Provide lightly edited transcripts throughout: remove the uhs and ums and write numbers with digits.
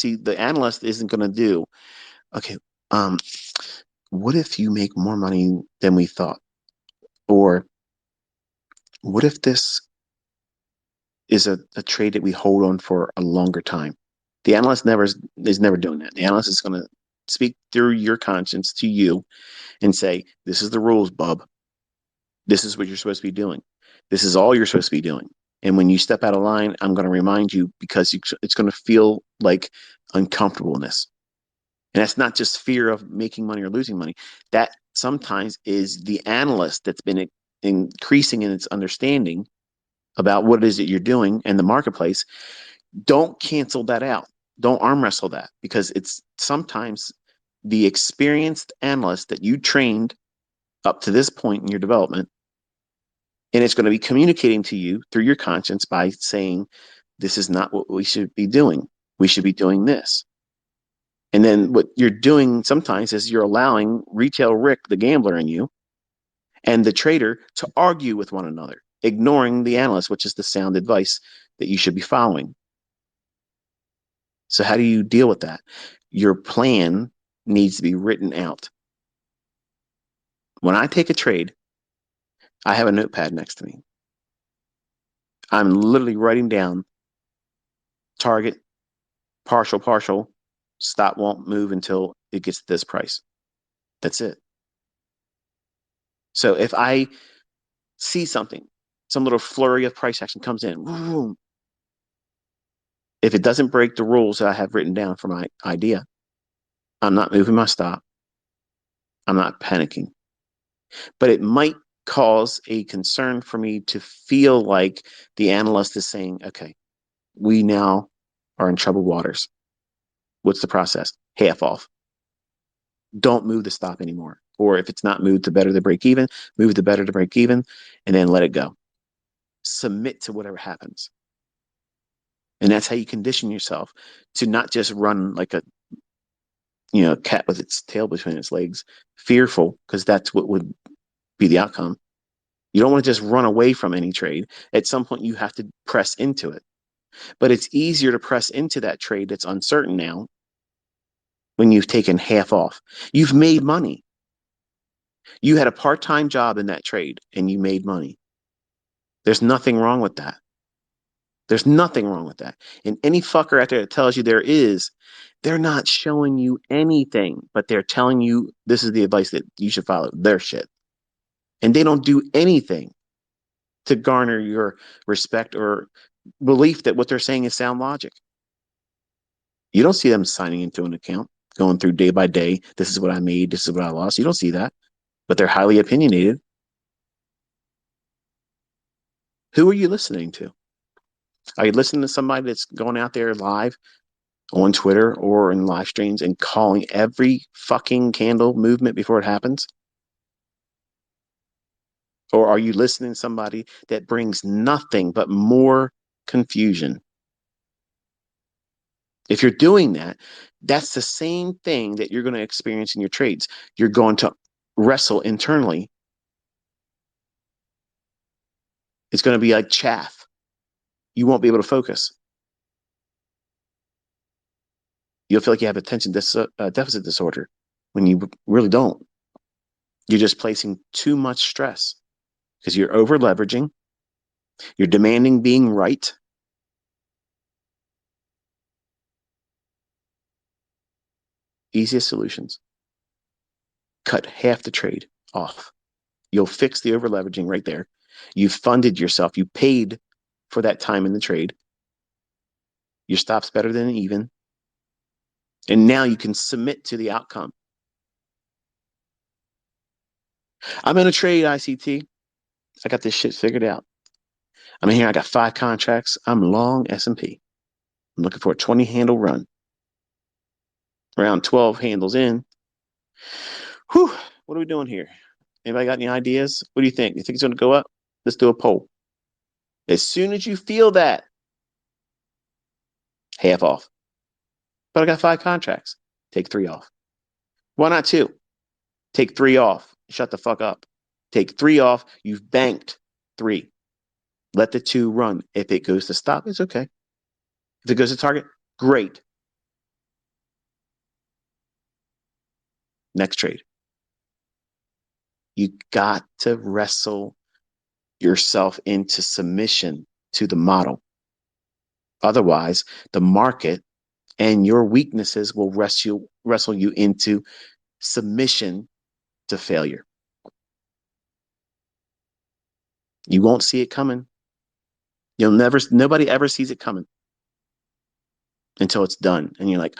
See, the analyst isn't going to do, okay, um, what if you make more money than we thought? Or what if this is a trade that we hold on for a longer time? The analyst is never doing that. The analyst is going to speak through your conscience to you and say, this is the rules, bub. This is what you're supposed to be doing. This is all you're supposed to be doing. And when you step out of line, I'm going to remind you because it's going to feel like uncomfortableness. And that's not just fear of making money or losing money. That sometimes is the analyst that's been increasing in its understanding about what it is that you're doing in the marketplace. Don't cancel that out. Don't arm wrestle that, because it's sometimes the experienced analyst that you trained up to this point in your development, and it's going to be communicating to you through your conscience by saying, this is not what we should be doing. We should be doing this. And then what you're doing sometimes is you're allowing retail Rick, the gambler in you, and the trader to argue with one another, ignoring the analyst, which is the sound advice that you should be following. So how do you deal with that? Your plan needs to be written out. When I take a trade, I have a notepad next to me. I'm literally writing down target, partial, stop won't move until it gets to this price. That's it. So if I see something, some little flurry of price action comes in, boom, if it doesn't break the rules that I have written down for my idea, I'm not moving my stop. I'm not panicking. But it might cause a concern for me to feel like the analyst is saying, okay, we now are in troubled waters. What's the process? Half off. Don't move the stop anymore. Or if it's not moved to better the break even, move the better to break even, and then let it go. Submit to whatever happens. And that's how you condition yourself to not just run like a cat with its tail between its legs, fearful, because that's what would be the outcome. You don't want to just run away from any trade. At some point, you have to press into it. But it's easier to press into that trade that's uncertain now when you've taken half off. You've made money. You had a part-time job in that trade and you made money. There's nothing wrong with that. There's nothing wrong with that. And any fucker out there that tells you there is, they're not showing you anything, but they're telling you this is the advice that you should follow. Their shit. And they don't do anything to garner your respect or belief that what they're saying is sound logic. You don't see them signing into an account, going through day by day. This is what I made. This is what I lost. You don't see that, but they're highly opinionated. Who are you listening to? Are you listening to somebody that's going out there live on Twitter or in live streams and calling every fucking candle movement before it happens? Or are you listening to somebody that brings nothing but more confusion? If you're doing that, that's the same thing that you're going to experience in your trades. You're going to wrestle internally. It's going to be like chaff. You won't be able to focus. You'll feel like you have attention deficit disorder when you really don't. You're just placing too much stress because you're over leveraging. You're demanding being right. Easiest solutions. Cut half the trade off. You'll fix the over leveraging right there. You've funded yourself. You paid for that time in the trade. Your stop's better than even. And now you can submit to the outcome. I'm in a trade, ICT. I got this shit figured out. I'm in here. I got 5 contracts. I'm long S&P. I'm looking for a 20 handle run. Around 12 handles in. Whew, what are we doing here? Anybody got any ideas? What do you think? You think it's going to go up? Let's do a poll. As soon as you feel that, half off. But I got 5 contracts. Take 3 off. Why not 2? Take 3 off. Shut the fuck up. Take 3 off. You've banked 3. Let the 2 run. If it goes to stop, it's okay. If it goes to target, great. Next trade. You got to wrestle yourself into submission to the model. Otherwise, the market and your weaknesses will wrestle you into submission to failure. You won't see it coming. Nobody ever sees it coming until it's done. And you're like,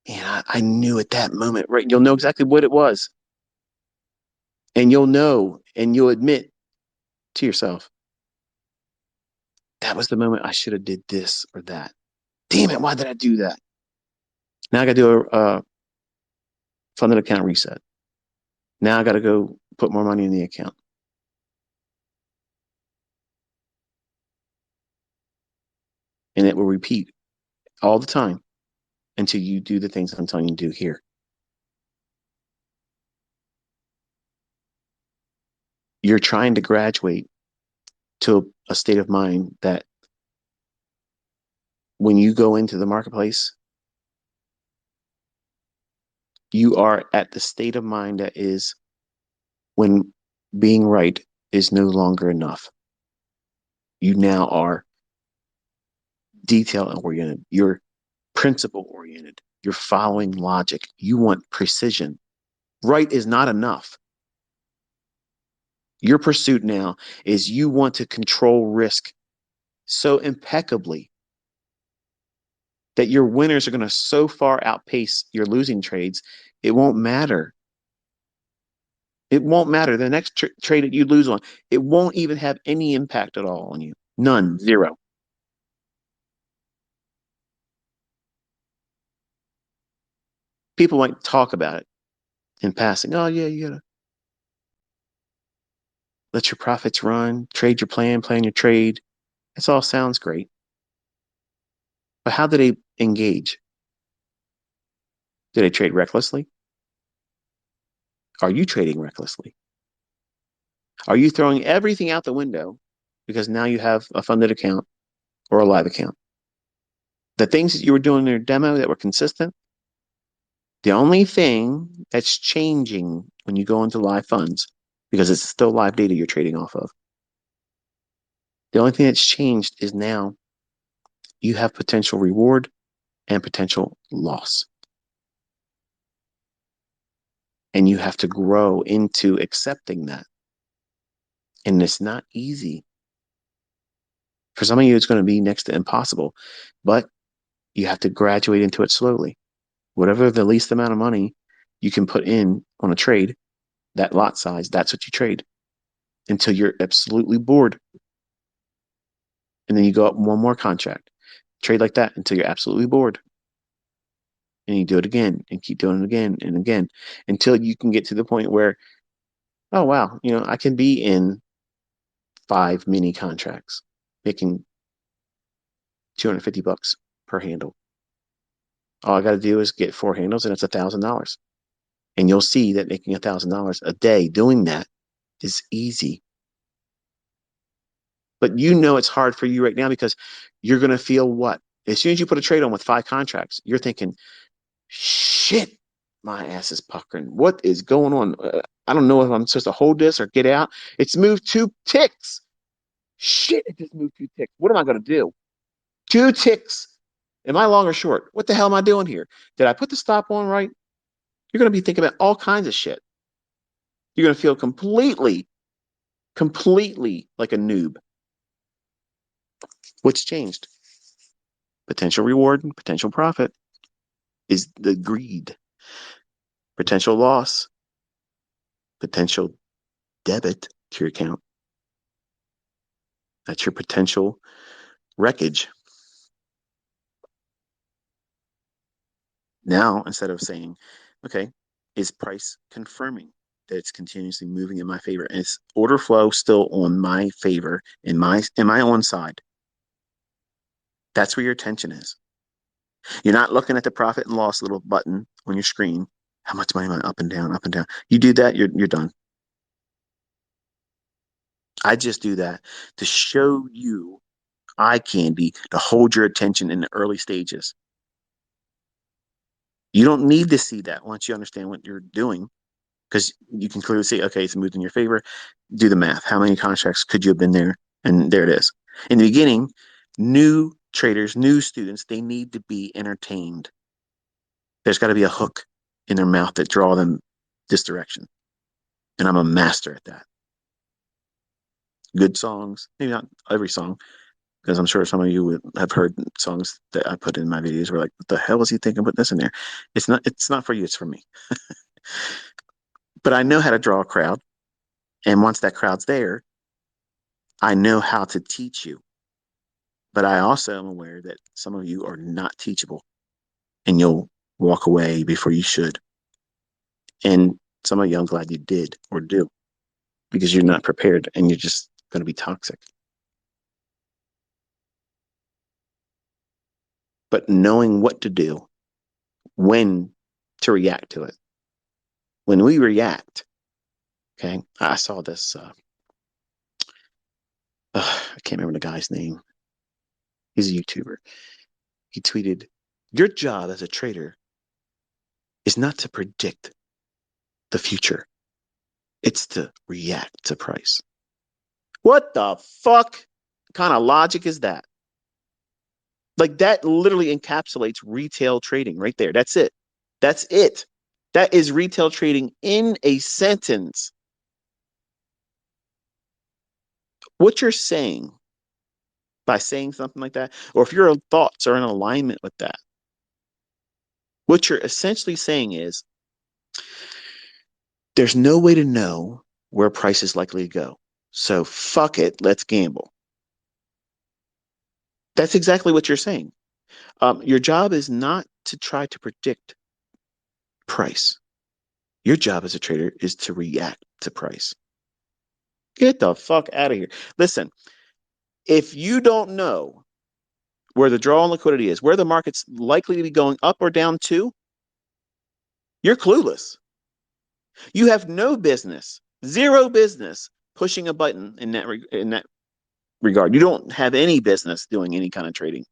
man, I knew at that moment, right? You'll know exactly what it was. And you'll know and you'll admit to yourself, that was the moment I should have did this or that. Damn it, why did I do that? Now I got to do a funded account reset. Now I got to go put more money in the account. And it will repeat all the time until you do the things I'm telling you to do here. You're trying to graduate to a state of mind that when you go into the marketplace, you are at the state of mind that is when being right is no longer enough. You now are detail oriented. You're principle oriented. You're following logic. You want precision. Right is not enough. Your pursuit now is you want to control risk so impeccably that your winners are going to so far outpace your losing trades, it won't matter. It won't matter. The next trade that you lose on, it won't even have any impact at all on you. None, zero. People might talk about it in passing. Oh, yeah, you gotta let your profits run, trade your plan your trade. This all sounds great. But how do they engage? Do they trade recklessly? Are you trading recklessly? Are you throwing everything out the window because now you have a funded account or a live account? The things that you were doing in your demo that were consistent, the only thing that's changing when you go into live funds, because it's still live data you're trading off of, the only thing that's changed is now you have potential reward and potential loss. And you have to grow into accepting that. And it's not easy. For some of you, it's going to be next to impossible, but you have to graduate into it slowly. Whatever the least amount of money you can put in on a trade, that lot size, that's what you trade until you're absolutely bored. And then you go up one more contract, trade like that until you're absolutely bored. And you do it again and keep doing it again and again until you can get to the point where, oh, wow, I can be in 5 mini contracts making $250 per handle. All I got to do is get 4 handles and it's $1,000. And you'll see that making $1,000 a day doing that is easy. But it's hard for you right now because you're going to feel what? As soon as you put a trade on with 5 contracts, you're thinking, shit, my ass is puckering. What is going on? I don't know if I'm supposed to hold this or get out. It's moved 2 ticks. Shit, it just moved 2 ticks. What am I going to do? 2 ticks. Am I long or short? What the hell am I doing here? Did I put the stop on right? You're going to be thinking about all kinds of shit. You're going to feel completely like a noob. What's changed? Potential reward and potential profit is the greed. Potential loss, potential debit to your account. That's your potential wreckage. Now, instead of saying, okay, is price confirming that it's continuously moving in my favor? And is order flow still on my favor in my on side? That's where your attention is. You're not looking at the profit and loss little button on your screen. How much money am I up and down, up and down? You do that, you're done. I just do that to show you eye candy to hold your attention in the early stages. You don't need to see that once you understand what you're doing, because you can clearly see, okay, it's moved in your favor. Do the math. How many contracts could you have been there? And there it is. In the beginning, new traders, new students, they need to be entertained. There's got to be a hook in their mouth that draw them this direction. And I'm a master at that. Good songs, maybe not every song, because I'm sure some of you would have heard songs that I put in my videos where like, what the hell was he thinking putting this in there? It's not for you, it's for me. But I know how to draw a crowd. And once that crowd's there, I know how to teach you. But I also am aware that some of you are not teachable and you'll walk away before you should. And some of you, I'm glad you did or do because you're not prepared and you're just going to be toxic. But knowing what to do, when to react to it. When we react, okay, I saw this, I can't remember the guy's name. He's a YouTuber. He tweeted, your job as a trader is not to predict the future. It's to react to price. What the fuck kind of logic is that? Like that literally encapsulates retail trading right there. That's it. That's it. That is retail trading in a sentence. What you're saying by saying something like that, or if your thoughts are in alignment with that, what you're essentially saying is there's no way to know where price is likely to go. So fuck it, let's gamble. That's exactly what you're saying. Your job is not to try to predict price. Your job as a trader is to react to price. Get the fuck out of here. Listen, if you don't know where the draw on liquidity is, where the market's likely to be going up or down to, you're clueless. You have no business, zero business pushing a button in that regard. You don't have any business doing any kind of trading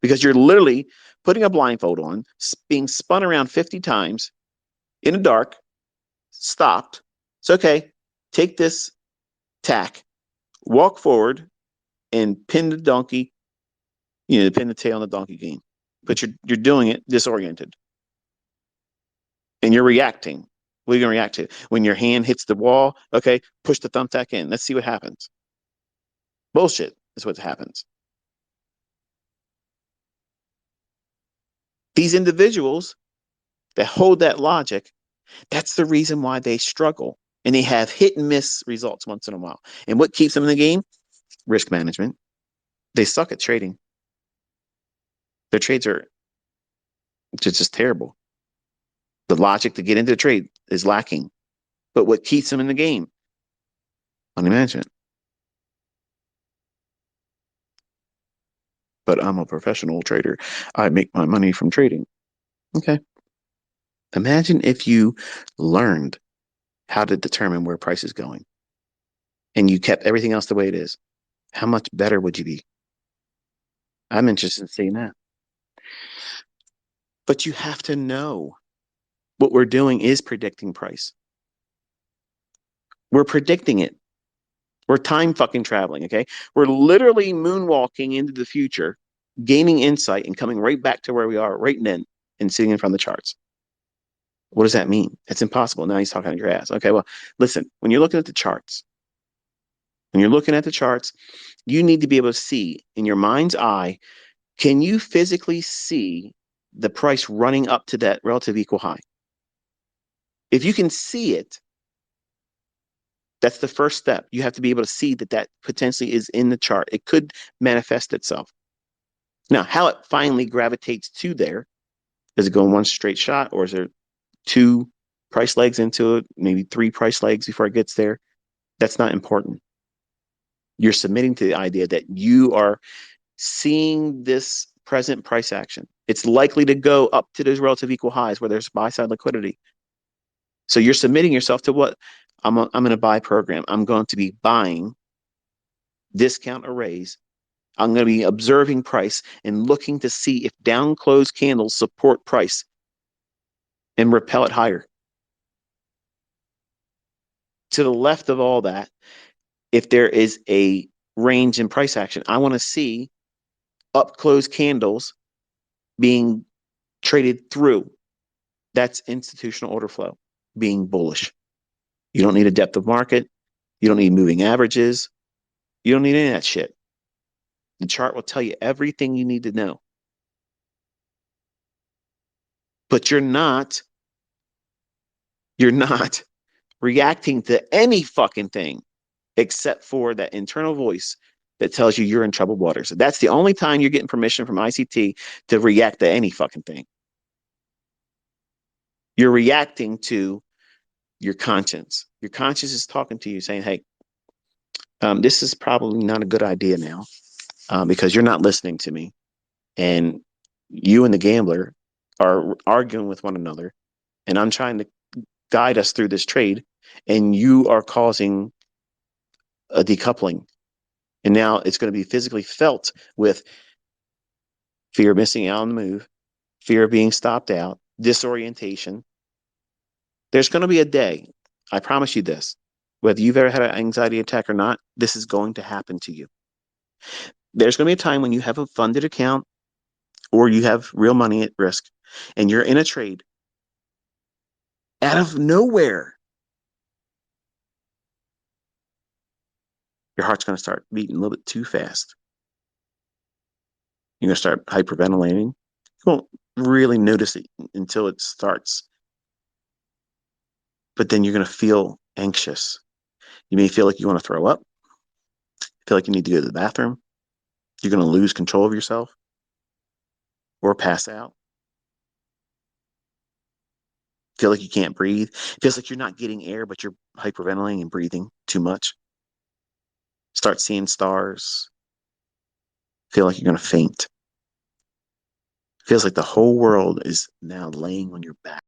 because you're literally putting a blindfold on, being spun around 50 times in the dark, stopped. It's okay. Take this tack, walk forward, and pin the donkey, pin the tail on the donkey game. But you're doing it disoriented. And you're reacting. What are you going to react to? When your hand hits the wall, okay, push the thumbtack in. Let's see what happens. Bullshit is what happens. These individuals that hold that logic, that's the reason why they struggle. And they have hit and miss results once in a while. And what keeps them in the game? Risk management. They suck at trading. Their trades are just terrible. The logic to get into the trade is lacking. But what keeps them in the game? Money management. But I'm a professional trader. I make my money from trading. Okay. Imagine if you learned how to determine where price is going and you kept everything else the way it is. How much better would you be? I'm interested in seeing that. But you have to know what we're doing is predicting price. We're predicting it. We're time fucking traveling, okay? We're literally moonwalking into the future, gaining insight and coming right back to where we are right then and sitting in front of the charts. What does that mean? It's impossible. Now he's talking out your ass. Okay, well, listen, when you're looking at the charts, you need to be able to see in your mind's eye, can you physically see the price running up to that relative equal high? If you can see it, that's the first step. You have to be able to see that that potentially is in the chart. It could manifest itself. Now, how it finally gravitates to there, does it go in one straight shot or is there two price legs into it, maybe three price legs before it gets there? That's not important. You're submitting to the idea that you are seeing this present price action. It's likely to go up to those relative equal highs where there's buy side liquidity. So you're submitting yourself to what? I'm in a buy program. I'm going to be buying discount arrays. I'm going to be observing price and looking to see if down close candles support price. and repel it higher. To the left of all that, if there is a range in price action, I want to see up close candles being traded through. That's institutional order flow being bullish. You don't need a depth of market. You don't need moving averages. You don't need any of that shit. The chart will tell you everything you need to know. But you're not reacting to any fucking thing except for that internal voice that tells you you're in troubled waters. That's the only time you're getting permission from ICT to react to any fucking thing. You're reacting to your conscience. Your conscience is talking to you saying, hey, this is probably not a good idea now because you're not listening to me. And you and the gambler are arguing with one another. And I'm trying to guide us through this trade. And you are causing a decoupling. And now it's going to be physically felt with fear of missing out on the move, fear of being stopped out, disorientation. There's going to be a day, I promise you this, whether you've ever had an anxiety attack or not, this is going to happen to you. There's going to be a time when you have a funded account or you have real money at risk and you're in a trade out of nowhere. Your heart's going to start beating a little bit too fast. You're going to start hyperventilating. You won't really notice it until it starts. But then you're going to feel anxious. You may feel like you want to throw up, feel like you need to go to the bathroom. You're going to lose control of yourself or pass out. Feel like you can't breathe. Feels like you're not getting air, but you're hyperventilating and breathing too much. Start seeing stars. Feel like you're going to faint. Feels like the whole world is now laying on your back.